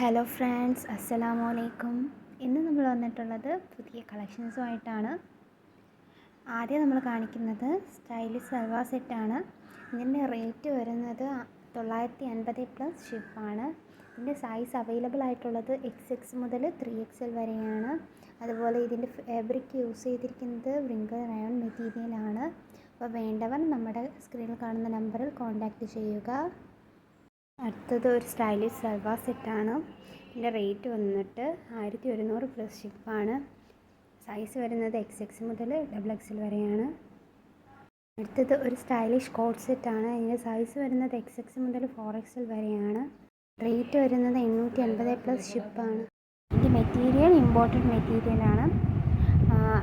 Hello friends, അസ്സലാമു അലൈക്കും. ഇന്ന് നമ്മൾ വന്നിട്ടുള്ളത് പുതിയ കളക്ഷൻസുമായിട്ടാണ്. ആദ്യം നമ്മൾ കാണിക്കുന്നത് സ്റ്റൈലിഷ് സൽവാർ സെറ്റാണ്. ഇതിൻ്റെ റേറ്റ് വരുന്നത് 950 പ്ലസ് ഷിപ്പാണ്. ഇതിൻ്റെ സൈസ് അവൈലബിൾ ആയിട്ടുള്ളത് XX മുതൽ 3XL വരെയാണ്. അതുപോലെ ഇതിൻ്റെ ഫാബ്രിക് യൂസ് ചെയ്തിരിക്കുന്നത് വ്രിങ്കിൾ റയോൺ മെറ്റീരിയലാണ്. അപ്പോൾ വേണ്ടവർ നമ്മുടെ സ്ക്രീനിൽ കാണുന്ന നമ്പറിൽ കോൺടാക്റ്റ് ചെയ്യുക. അടുത്തത് ഒരു സ്റ്റൈലിഷ് സൽവാർ സെറ്റാണ്. ഇതിൻ്റെ റേറ്റ് വന്നിട്ട് 1100 പ്ലസ് ഷിപ്പാണ്. സൈസ് വരുന്നത് XX മുതൽ XXL വരെയാണ്. അടുത്തത് ഒരു സ്റ്റൈലിഷ് കോട്ട് സെറ്റാണ്. ഇതിൻ്റെ സൈസ് വരുന്നത് XX മുതൽ 4XL വരെയാണ്. റേറ്റ് വരുന്നത് 850 പ്ലസ് ഷിപ്പാണ്. ഇതിൻ്റെ മെറ്റീരിയൽ ഇമ്പോർട്ടഡ് മെറ്റീരിയലാണ്.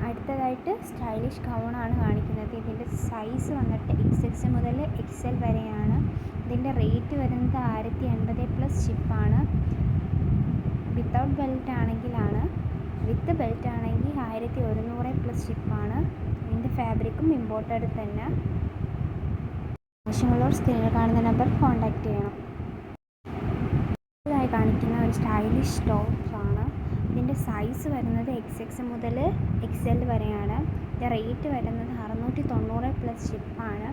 അടുത്തതായിട്ട് സ്റ്റൈലിഷ് ഗൗണാണ് കാണിക്കുന്നത്. ഇതിൻ്റെ സൈസ് വന്നിട്ട് XX മുതൽ XL വരെയാണ്. ഇതിൻ്റെ റേറ്റ് വരുന്നത് 1080 പ്ലസ് ഷിപ്പാണ്. വിത്തൗട്ട് ബെൽറ്റ് ആണെങ്കിലാണ്. വിത്ത് ബെൽറ്റ് ആണെങ്കിൽ 1100 പ്ലസ് ഷിപ്പാണ്. ഇതിൻ്റെ ഫാബ്രിക്കും ഇമ്പോർട്ടഡ് തന്നെ. ആവശ്യമുള്ളവർ സ്ക്രീനിൽ കാണുന്ന നമ്പർ കോൺടാക്റ്റ് ചെയ്യണം. ഇതായി കാണിക്കുന്ന ഒരു സ്റ്റൈലിഷ് ടോപ്സ് ആണ്. ഇതിൻ്റെ സൈസ് വരുന്നത് XX മുതൽ XL വരെയാണ്. ഇതിൻ്റെ റേറ്റ് വരുന്നത് 690 പ്ലസ് ഷിപ്പാണ്.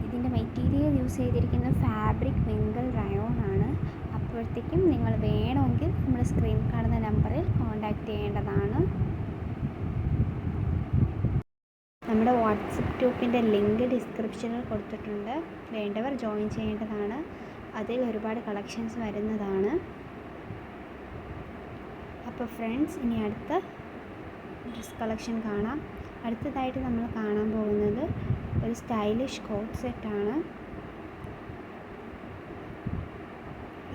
ഇതിൻ്റെ മെറ്റീരിയൽ യൂസ് ചെയ്തിരിക്കുന്ന ഫാബ്രിക് വ്രിങ്കിൾ റയോൺ ആണ്. അപ്പോഴത്തേക്കും നിങ്ങൾ വേണമെങ്കിൽ നമ്മുടെ സ്ക്രീനിൽ കാണുന്ന നമ്പറിൽ കോൺടാക്റ്റ് ചെയ്യേണ്ടതാണ്. നമ്മുടെ വാട്സപ്പ് ഗ്രൂപ്പിൻ്റെ ലിങ്ക് ഡിസ്ക്രിപ്ഷനിൽ കൊടുത്തിട്ടുണ്ട്. വേണ്ടവർ ജോയിൻ ചെയ്യേണ്ടതാണ്. അതിൽ ഒരുപാട് കളക്ഷൻസ് വരുന്നതാണ്. അപ്പോൾ ഫ്രണ്ട്സ്, ഇനി അടുത്ത ഡ്രസ് കളക്ഷൻ കാണാം. അടുത്തതായിട്ട് നമ്മൾ കാണാൻ പോകുന്നത് ഒരു സ്റ്റൈലിഷ് കോട്ട് സെറ്റാണ്.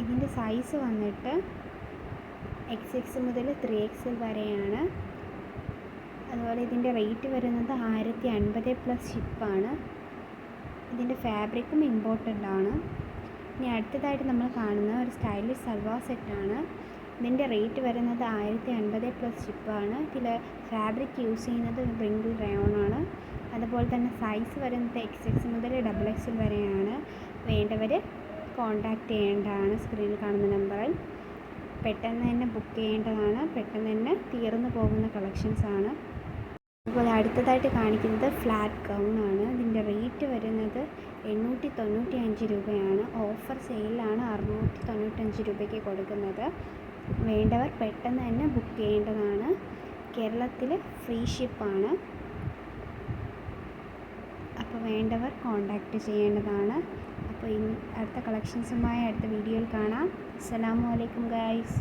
ഇതിൻ്റെ സൈസ് വന്നിട്ട് XX മുതൽ 3XL വരെയാണ്. അതുപോലെ ഇതിൻ്റെ റേറ്റ് വരുന്നത് 1050 പ്ലസ് ഷിപ്പാണ്. ഇതിൻ്റെ ഫാബ്രിക്കും ഇമ്പോർട്ടഡ് ആണ്. ഇനി അടുത്തതായിട്ട് നമ്മൾ കാണുന്ന ഒരു സ്റ്റൈലിഷ് സൽവാർ സെറ്റാണ്. ഇതിൻ്റെ റേറ്റ് വരുന്നത് 1050 പ്ലസ് ഷിപ്പാണ്. ഇതിൽ ഫാബ്രിക് യൂസ് ചെയ്യുന്നത് വ്രിങ്കിൾ റയോൺ ആണ്. അതുപോലെ തന്നെ സൈസ് വരുന്നത് XX മുതൽ XXL വരെയാണ്. വേണ്ടവർ കോൺടാക്റ്റ് ചെയ്യേണ്ടതാണ് സ്ക്രീനിൽ കാണുന്ന നമ്പറിൽ. പെട്ടെന്ന് തന്നെ ബുക്ക് ചെയ്യേണ്ടതാണ്. പെട്ടെന്ന് തന്നെ തീർന്നു പോകുന്ന കളക്ഷൻസാണ്. അതുപോലെ അടുത്തതായിട്ട് കാണിക്കുന്നത് ഫ്ലാറ്റ് ഗൗണാണ്. ഇതിൻ്റെ റേറ്റ് വരുന്നത് 895 രൂപയാണ്. ഓഫർ സെയിലാണ് 695 രൂപയ്ക്ക് കൊടുക്കുന്നത്. വേണ്ടവർ പെട്ടെന്ന് തന്നെ ബുക്ക് ചെയ്യേണ്ടതാണ്. കേരളത്തിൽ ഫ്രീ ഷിപ്പാണ്. അപ്പോൾ വേണ്ടവർ കോൺടാക്റ്റ് ചെയ്യേണ്ടതാണ്. അപ്പോൾ അടുത്ത കളക്ഷൻസുമായി അടുത്ത വീഡിയോയിൽ കാണാം. അസ്സലാമു അലൈക്കും ഗൈസ്.